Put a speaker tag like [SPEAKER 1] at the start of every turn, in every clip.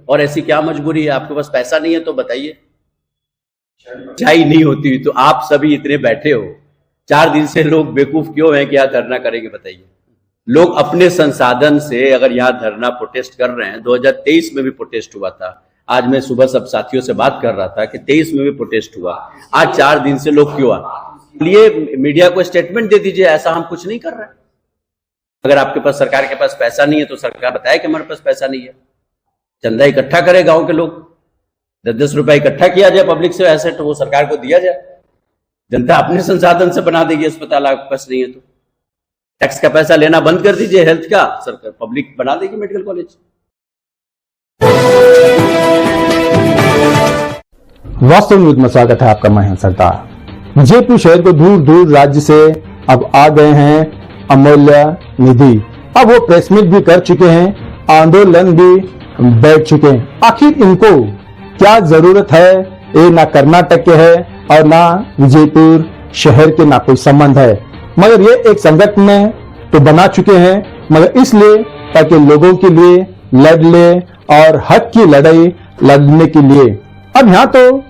[SPEAKER 1] और ऐसी क्या मजबूरी है? आपके पास पैसा नहीं है तो बताइए, चाय नहीं होती। तो आप सभी इतने बैठे हो, 4 दिन से लोग बेवकूफ क्यों हैं कि यहाँ धरना करेंगे? बताइए। लोग अपने संसाधन से अगर यहाँ धरना प्रोटेस्ट कर रहे हैं, 2023 में भी प्रोटेस्ट हुआ था। आज मैं सुबह सब साथियों से बात कर रहा था कि 23 में भी प्रोटेस्ट हुआ, आज 4 दिन से लोग क्यों लिए? मीडिया को स्टेटमेंट दे दीजिए, ऐसा हम कुछ नहीं कर रहे हैं। अगर आपके पास, सरकार के पास पैसा नहीं है तो सरकार बताए कि हमारे पास पैसा नहीं है। चंदा इकट्ठा करे गांव के लोग, 10-10 रुपए इकट्ठा किया जाए पब्लिक से, ऐसे तो वो सरकार को दिया जाए। जनता अपने संसाधन से बना देगी अस्पताल, आपके पास नहीं है तो टैक्स का पैसा लेना बंद कर दीजिए, हेल्थ का सरकार पब्लिक बना देगी मेडिकल कॉलेज।
[SPEAKER 2] वास्तव न्यूज में स्वागत है आपका। मैं हूं सरदार। जयपुर शहर को दूर दूर राज्य से अब आ गए हैं अमूल्य निधि। अब वो प्रेस मीट भी कर चुके हैं, आंदोलन भी बैठ चुके हैं। आखिर इनको क्या जरूरत है? ये ना कर्नाटक के है और ना विजयपुर शहर के, ना कोई संबंध है। मगर ये एक संगठन में तो बना चुके हैं, मगर इसलिए ताकि लोगों के लिए लड़ ले और हक की लड़ाई लड़ने के लिए। अब यहाँ तो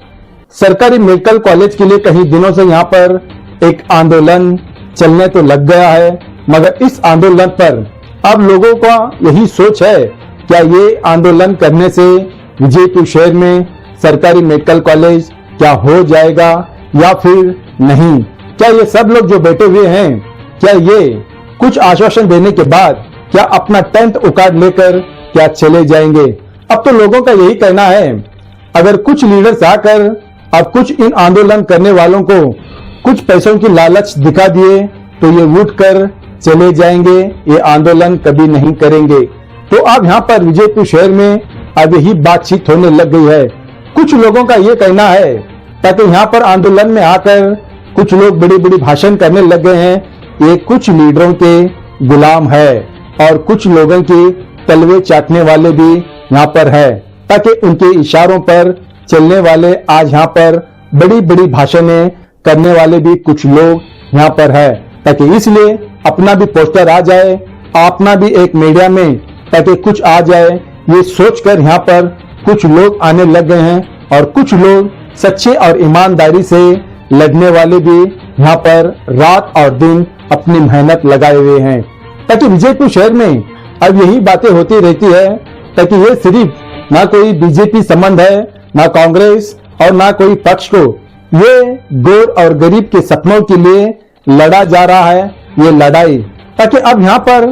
[SPEAKER 2] सरकारी मेडिकल कॉलेज के लिए कई दिनों से यहाँ पर एक आंदोलन चलने तो लग गया है, मगर इस आंदोलन पर अब लोगों का यही सोच है, क्या ये आंदोलन करने से विजयपुर शहर में सरकारी मेडिकल कॉलेज क्या हो जाएगा या फिर नहीं? क्या ये सब लोग जो बैठे हुए हैं, क्या ये कुछ आश्वासन देने के बाद क्या अपना टेंट उखाड़ लेकर क्या चले जाएंगे? अब तो लोगों का यही कहना है, अगर कुछ लीडर्स आकर अब कुछ इन आंदोलन करने वालों को कुछ पैसों की लालच दिखा दिए तो ये उठ कर चले जाएंगे, ये आंदोलन कभी नहीं करेंगे। तो अब यहाँ पर विजयपुर शहर में अब यही बातचीत होने लग गई है। कुछ लोगों का ये कहना है, ताकि यहाँ पर आंदोलन में आकर कुछ लोग बड़ी बड़ी भाषण करने लग गए हैं, ये कुछ लीडरों के गुलाम है और कुछ लोगों के तलवे चाटने वाले भी यहाँ पर है, ताकि उनके इशारों पर चलने वाले आज यहाँ पर बड़ी बड़ी भाषणें करने वाले भी कुछ लोग यहाँ पर है, ताकि इसलिए अपना भी पोस्टर आ जाए, अपना भी एक मीडिया में ताकि कुछ आ जाए, ये सोचकर यहाँ पर कुछ लोग आने लग गए हैं। और कुछ लोग सच्चे और ईमानदारी से लड़ने वाले भी यहाँ पर रात और दिन अपनी मेहनत लगाए हुए हैं, ताकि विजयपुर शहर में अब यही बातें होती रहती है, ताकि ये सिर्फ ना कोई बीजेपी संबंध है, ना कांग्रेस और ना कोई पक्ष को, ये गोर और गरीब के सपनों के लिए लड़ा जा रहा है ये लड़ाई। ताकि अब यहाँ पर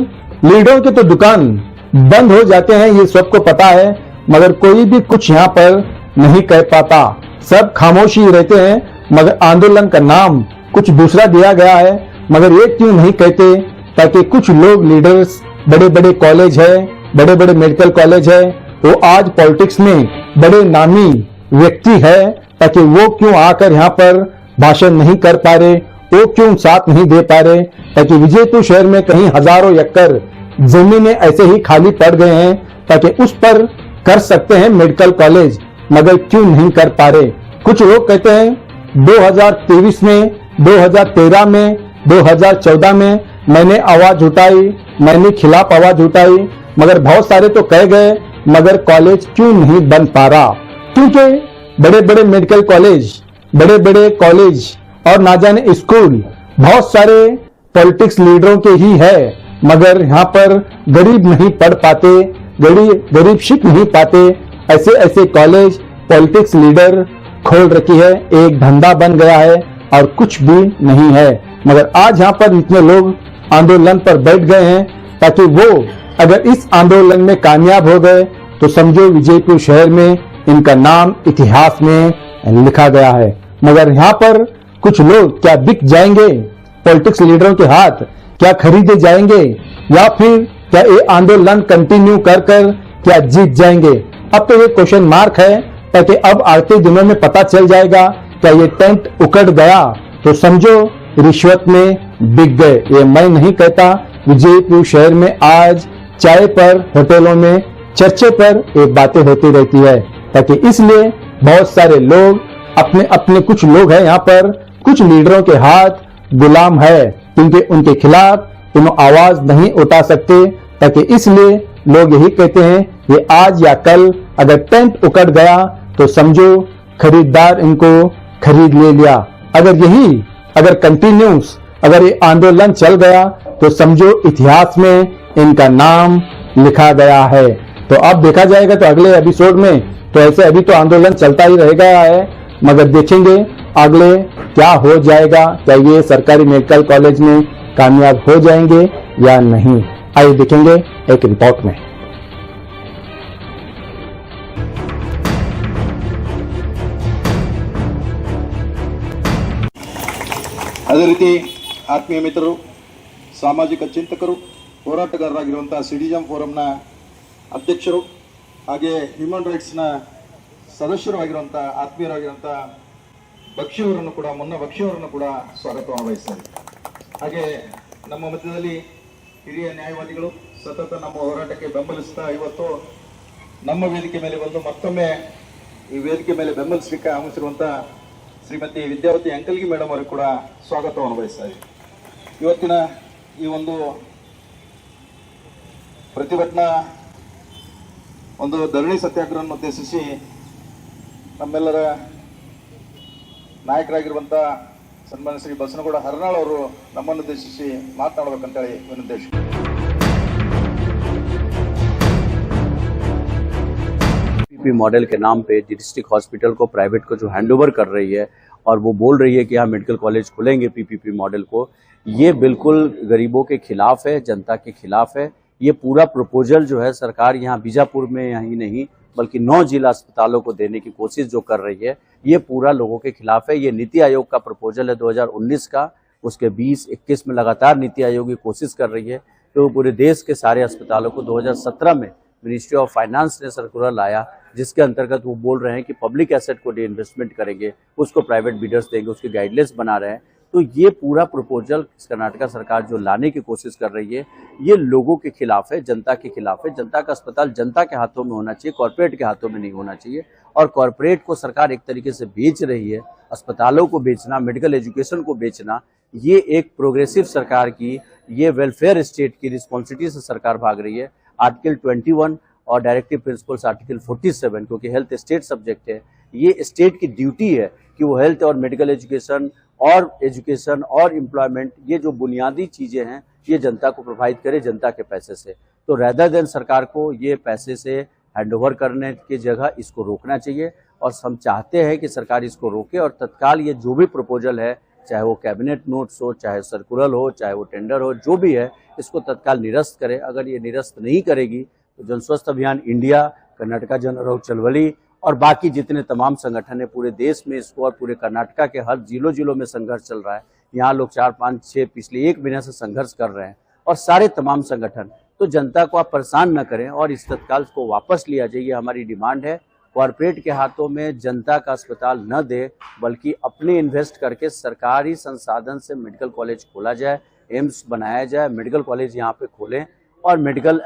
[SPEAKER 2] लीडरों के तो दुकान बंद हो जाते हैं, ये सबको पता है, मगर कोई भी कुछ यहाँ पर नहीं कह पाता, सब खामोशी रहते हैं। मगर आंदोलन का नाम कुछ दूसरा दिया गया है, मगर ये क्यों नहीं कहते, ताकि कुछ लोग लीडर्स, बड़े बड़े कॉलेज है, बड़े बड़े मेडिकल कॉलेज है, वो आज पॉलिटिक्स में बड़े नामी व्यक्ति है, ताकि वो क्यों आकर यहाँ पर भाषण नहीं कर पा रहे, वो क्यों साथ नहीं दे पा रहे, ताकि विजयपुर शहर में कहीं हजारों एकड़ जमीनें ऐसे ही खाली पड़ गए हैं, ताकि उस पर कर सकते हैं मेडिकल कॉलेज, मगर क्यों नहीं कर पा रहे। कुछ लोग कहते हैं 2023 में, 2013 में, 2014 में मैंने आवाज उठाई, मैंने खिलाफ आवाज उठाई, मगर बहुत सारे तो कह गए, मगर कॉलेज क्यों नहीं बन पा रहा? क्योंकि बड़े बड़े मेडिकल कॉलेज, बड़े बड़े कॉलेज और ना जाने स्कूल बहुत सारे पॉलिटिक्स लीडरों के ही है, मगर यहाँ पर गरीब नहीं पढ़ पाते, गरीब सीख नहीं पाते। ऐसे ऐसे कॉलेज पॉलिटिक्स लीडर खोल रखी है, एक धंधा बन गया है और कुछ भी नहीं है। मगर आज यहाँ पर इतने लोग आंदोलन पर बैठ गए हैं, ताकि वो अगर इस आंदोलन में कामयाब हो गए तो समझो विजयपुर शहर में इनका नाम इतिहास में लिखा गया है। मगर यहाँ पर कुछ लोग क्या बिक जाएंगे पॉलिटिक्स लीडरों के हाथ, क्या खरीदे जाएंगे, या फिर क्या ये आंदोलन कंटिन्यू कर कर क्या जीत जाएंगे? अब तो ये क्वेश्चन मार्क है, ताकि अब आते दिनों में पता चल जाएगा, क्या ये टेंट उकड़ गया तो समझो रिश्वत में बिक गए। ये मैं नहीं कहता, विजयपुर शहर में आज चाय पर, होटलों में चर्चे पर एक बातें होती रहती है, ताकि इसलिए बहुत सारे लोग अपने अपने कुछ लोग हैं यहाँ पर, कुछ लीडरों के हाथ गुलाम है, क्योंकि उनके खिलाफ तुम आवाज नहीं उठा सकते, ताकि इसलिए लोग यही कहते हैं कि आज या कल अगर टेंट उकड़ गया तो समझो खरीदार इनको खरीद ले लिया। अगर कंटिन्यूस अगर ये आंदोलन चल गया तो समझो इतिहास में इनका नाम लिखा गया है। तो अब देखा जाएगा तो अगले एपिसोड में, तो ऐसे अभी तो आंदोलन चलता ही रहेगा है, मगर देखेंगे अगले क्या हो जाएगा, क्या ये सरकारी मेडिकल कॉलेज में कामयाब हो जाएंगे या नहीं। आइए देखेंगे एक रिपोर्ट में।
[SPEAKER 3] ಅದೇ ರೀತಿ ಆತ್ಮೀಯ ಮಿತ್ರರು, ಸಾಮಾಜಿಕ ಚಿಂತಕರು, ಹೋರಾಟಗಾರರಾಗಿರುವಂಥ ಸಿಟಿಜನ್ ಫೋರಂನ ಅಧ್ಯಕ್ಷರು, ಹಾಗೆ ಹ್ಯೂಮನ್ ರೈಟ್ಸ್ನ ಸದಸ್ಯರು ಆಗಿರುವಂಥ ಆತ್ಮೀಯರಾಗಿರುವಂಥ ಬಕ್ಷಿಯವರನ್ನು ಕೂಡ ಬಕ್ಷಿಯವರನ್ನು ಕೂಡ ಸ್ವಾಗತವನ್ನು ವಹಿಸ್ತಾರೆ. ಹಾಗೆ ನಮ್ಮ ಮಧ್ಯದಲ್ಲಿ ಹಿರಿಯ ನ್ಯಾಯವಾದಿಗಳು ಸತತ ನಮ್ಮ ಹೋರಾಟಕ್ಕೆ ಬೆಂಬಲಿಸ್ತಾ ಇವತ್ತು ನಮ್ಮ ವೇದಿಕೆ ಮೇಲೆ ಬಂದು ಮತ್ತೊಮ್ಮೆ ಈ ವೇದಿಕೆ ಮೇಲೆ ಬೆಂಬಲಿಸಲಿಕ್ಕೆ ಆಗಮಿಸಿರುವಂಥ ಶ್ರೀಮತಿ ವಿದ್ಯಾವತಿ ಅಂಕಲ್ಗಿ ಮೇಡಮ್ ಅವರಿಗೆ ಕೂಡ ಸ್ವಾಗತವನ್ನು ಬಯಸ್ತಾರೆ. ಇವತ್ತಿನ ಈ ಒಂದು ಪ್ರತಿಭಟನಾ ಒಂದು ಧರಣಿ ಸತ್ಯಾಗ್ರಹವನ್ನು ಉದ್ದೇಶಿಸಿ ನಮ್ಮೆಲ್ಲರ ನಾಯಕರಾಗಿರುವಂಥ ಸನ್ಮಾನ್ಯ ಶ್ರೀ ಬಸನಗೌಡ ಹರನಾಳ್ ಅವರು ನಮ್ಮನ್ನು ಉದ್ದೇಶಿಸಿ ಮಾತನಾಡಬೇಕಂತೇಳಿ ವಿನಂತಿಸಿ.
[SPEAKER 1] पीपीपी मॉडल के नाम पे डिस्ट्रिक्ट हॉस्पिटल को प्राइवेट को जो हैंडओवर कर रही है और वो बोल रही है कि यहाँ मेडिकल कॉलेज खुलेंगे पीपीपी मॉडल को, ये बिल्कुल गरीबों के खिलाफ है, जनता के खिलाफ है। ये पूरा प्रपोजल जो है सरकार यहाँ बीजापुर में ही नहीं बल्कि 9 जिला अस्पतालों को देने की कोशिश जो कर रही है, ये पूरा लोगों के खिलाफ है। ये नीति आयोग का प्रपोजल है 2019 का, उसके 20-21 में लगातार नीति आयोग की कोशिश कर रही है। तो पूरे देश के सारे अस्पतालों को 2017 में मिनिस्ट्री ऑफ फाइनेंस ने सर्कुलर लाया, जिसके अंतर्गत वो बोल रहे हैं कि पब्लिक एसेट को डी इन्वेस्टमेंट करेंगे, उसको प्राइवेट बिडर्स देंगे, उसकी गाइडलाइंस बना रहे हैं। तो ये पूरा प्रपोजल कर्नाटक सरकार जो लाने की कोशिश कर रही है, ये लोगों के खिलाफ है, जनता के खिलाफ है। जनता का अस्पताल जनता के हाथों में होना चाहिए, कॉर्पोरेट के हाथों में नहीं होना चाहिए। और कॉर्पोरेट को सरकार एक तरीके से बेच रही है, अस्पतालों को बेचना, मेडिकल एजुकेशन को बेचना, ये एक प्रोग्रेसिव सरकार की, ये वेलफेयर स्टेट की रिस्पॉन्सिबिलिटी से सरकार भाग रही है। आर्टिकल 21 और डायरेक्टिव प्रिंसिपल्स आर्टिकल 47, क्योंकि हेल्थ स्टेट सब्जेक्ट है, ये स्टेट की ड्यूटी है कि वो हेल्थ और मेडिकल एजुकेशन और एम्प्लॉयमेंट, ये जो बुनियादी चीज़ें हैं, ये जनता को प्रोवाइड करे जनता के पैसे से। तो रेदर देन सरकार को ये पैसे से हैंडओवर करने की जगह इसको रोकना चाहिए। और हम चाहते हैं कि सरकार इसको रोके और तत्काल ये जो भी प्रपोजल है, चाहे वो कैबिनेट नोट्स हो, चाहे सर्कुलर हो, चाहे वो टेंडर हो, जो भी है, इसको तत्काल निरस्त करे। अगर ये निरस्त नहीं करेगी तो जन स्वास्थ्य अभियान इंडिया, कर्नाटका जन आरोग्य चळवळी और बाकी जितने तमाम संगठन है पूरे देश में इसको, और पूरे कर्नाटका के हर जिलों में संघर्ष चल रहा है। यहाँ लोग 4-5-6 पिछले 1 महीने से संघर्ष कर रहे हैं, और सारे तमाम संगठन। तो जनता को आप परेशान न करें और इस तत्काल को वापस लिया जाए, ये हमारी डिमांड है। कॉरपोरेट के हाथों में जनता का अस्पताल न दे, बल्कि अपने इन्वेस्ट करके सरकारी संसाधन से मेडिकल कॉलेज खोला जाए, एम्स बनाया जाए, मेडिकल कॉलेज यहाँ पे खोलें और मेडिकल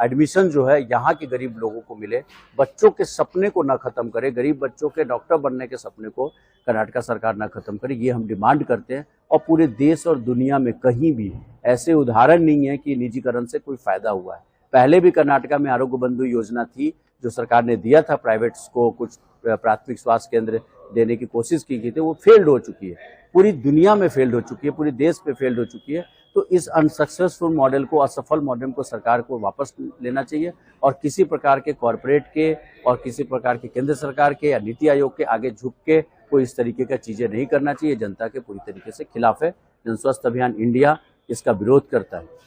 [SPEAKER 1] एडमिशन जो है यहाँ के गरीब लोगों को मिले। बच्चों के सपने को ना खत्म करे, गरीब बच्चों के डॉक्टर बनने के सपने को कर्नाटका सरकार ना खत्म करे, ये हम डिमांड करते हैं। और पूरे देश और दुनिया में कहीं भी ऐसे उदाहरण नहीं है कि निजीकरण से कोई फायदा हुआ है। पहले भी कर्नाटका में आरोग्य बंधु योजना थी जो सरकार ने दिया था, प्राइवेट्स को कुछ प्राथमिक स्वास्थ्य केंद्र देने की कोशिश की गई थी, वो फेल्ड हो चुकी है, पूरी दुनिया में फेल्ड हो चुकी है, पूरे देश में फेल्ड हो चुकी है। तो इस अनसक्सेसफुल मॉडल को, असफल मॉडल को सरकार को वापस लेना चाहिए और किसी प्रकार के कॉरपोरेट के और किसी प्रकार के केंद्र सरकार के या नीति आयोग के आगे झुक के कोई इस तरीके का चीज़ें नहीं करना चाहिए। जनता के पूरी तरीके से खिलाफ है। जन स्वास्थ्य अभियान इंडिया इसका विरोध करता है।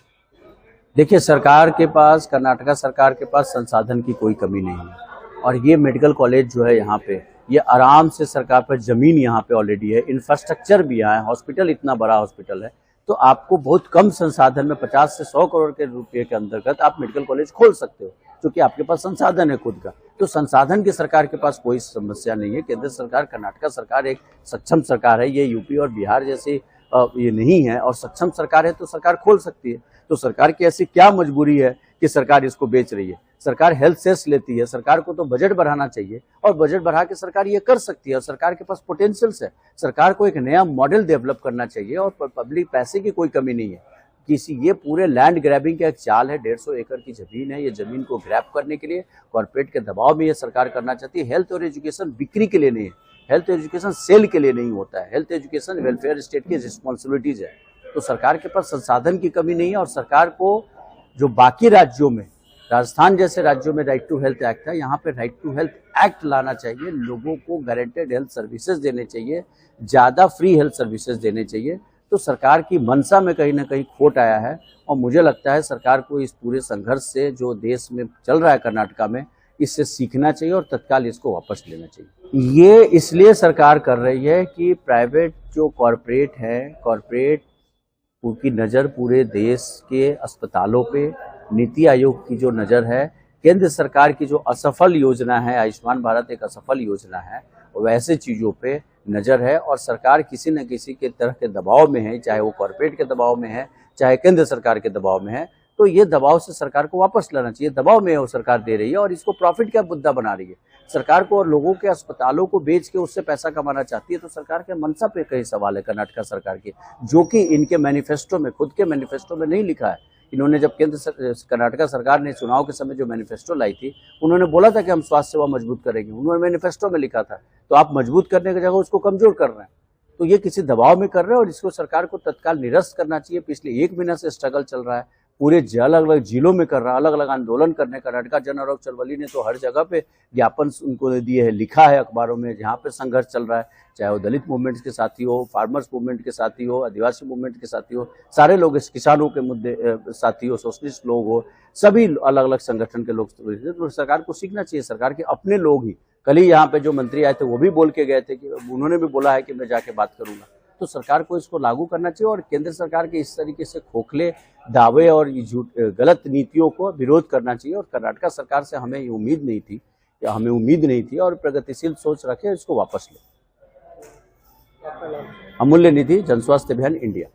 [SPEAKER 1] देखिए, सरकार के पास, कर्नाटका सरकार के पास संसाधन की कोई कमी नहीं है, और ये मेडिकल कॉलेज जो है यहाँ पे, ये आराम से सरकार पर ज़मीन यहाँ पे ऑलरेडी है, इंफ्रास्ट्रक्चर भी यहाँ है, हॉस्पिटल इतना बड़ा हॉस्पिटल है। तो आपको बहुत कम संसाधन में 50 से 100 करोड़ के रुपये के अंतर्गत आप मेडिकल कॉलेज खोल सकते हो, क्योंकि आपके पास संसाधन है खुद का। तो संसाधन की सरकार के पास कोई समस्या नहीं है। केंद्र सरकार, कर्नाटका सरकार एक सक्षम सरकार है, ये यूपी और बिहार जैसी ये नहीं है, और सक्षम सरकार है तो सरकार खोल सकती है। तो सरकार की ऐसी क्या मजबूरी है कि सरकार इसको बेच रही है? सरकार हेल्थ सेस लेती है, सरकार को तो बजट बढ़ाना चाहिए, और बजट बढ़ा के सरकार ये कर सकती है, और सरकार के पास पोटेंशियल्स है। सरकार को एक नया मॉडल डेवलप करना चाहिए, और पब्लिक पैसे की कोई कमी नहीं है। किसी, ये पूरे लैंड ग्रैबिंग का एक चाल है। 150 एकड़ की जमीन है, ये जमीन को ग्रैब करने के लिए कॉर्पोरेट के दबाव में ये सरकार करना चाहती है। हेल्थ और एजुकेशन बिक्री के लिए नहीं है, हेल्थ एजुकेशन सेल के लिए नहीं होता है, हेल्थ एजुकेशन वेलफेयर स्टेट की रिस्पॉन्सिबिलिटीज है। तो सरकार के पास संसाधन की कमी नहीं है, और सरकार को जो बाकी राज्यों में, राजस्थान जैसे राज्यों में राइट टू हेल्थ एक्ट है, यहाँ पे राइट टू हेल्थ एक्ट लाना चाहिए। लोगों को गारंटेड हेल्थ सर्विसेज देने चाहिए, ज्यादा फ्री हेल्थ सर्विसेज देने चाहिए। तो सरकार की मंशा में कहीं ना कहीं खोट आया है, और मुझे लगता है सरकार को इस पूरे संघर्ष से जो देश में चल रहा है कर्नाटका में, इससे सीखना चाहिए और तत्काल इसको वापस लेना चाहिए। ये इसलिए सरकार कर रही है कि प्राइवेट जो कॉरपोरेट है, कॉरपोरेट की नज़र पूरे देश के अस्पतालों पे, नीति आयोग की जो नज़र है, केंद्र सरकार की जो असफल योजना है, आयुष्मान भारत एक असफल योजना है, वैसे चीज़ों पे नज़र है। और सरकार किसी न किसी के तरह के दबाव में है, चाहे वो कॉरपोरेट के दबाव में है, चाहे केंद्र सरकार के दबाव में है। तो ये दबाव से सरकार को वापस लेना चाहिए। दबाव में वो सरकार दे रही है और इसको प्रॉफिट का मुद्दा बना रही है सरकार को, और लोगों के अस्पतालों को बेच के उससे पैसा कमाना चाहती है। तो सरकार के मंशा पे कई सवाल है कर्नाटका सरकार के, जो कि इनके मैनिफेस्टो में, खुद के मैनिफेस्टो में नहीं लिखा है। इन्होंने जब कर्नाटका सरकार ने चुनाव के समय जो मैनिफेस्टो लाई थी, उन्होंने बोला था कि हम स्वास्थ्य सेवा मजबूत करेंगे, उन्होंने मैनिफेस्टो में लिखा था। तो आप मजबूत करने की जगह उसको कमजोर कर रहे हैं। तो ये किसी दबाव में कर रहे हैं, और इसको सरकार को तत्काल निरस्त करना चाहिए। पिछले 1 महीना से स्ट्रगल चल रहा है, पूरे अलग अलग जिलों में कर रहा है, अलग अलग आंदोलन करने। कर्नाटका जन आरोग्य चळवळी ने तो हर जगह पे ज्ञापन उनको दिए है, लिखा है अखबारों में, जहाँ पे संघर्ष चल रहा है, चाहे वो दलित मूवमेंट्स के साथी हो, फार्मर्स मूवमेंट के साथी हो, आदिवासी मूवमेंट के साथी हो, सारे लोग, इस किसानों के मुद्दे साथी हो, सोशलिस्ट लोग हो, सभी अलग अलग संगठन के लोग। तो सरकार को सीखना चाहिए, सरकार के अपने लोग ही, कल ही यहाँ पे जो मंत्री आए थे वो भी बोल के गए थे कि उन्होंने भी बोला है कि मैं जाके बात करूंगा। तो सरकार को इसको लागू करना चाहिए, और केंद्र सरकार के इस तरीके से खोखले दावे और गलत नीतियों को विरोध करना चाहिए। और कर्नाटका सरकार से हमें ये उम्मीद नहीं थी, और प्रगतिशील सोच रखे इसको वापस ले। अमूल्य निधि, जन स्वास्थ्य अभियान, इंडिया।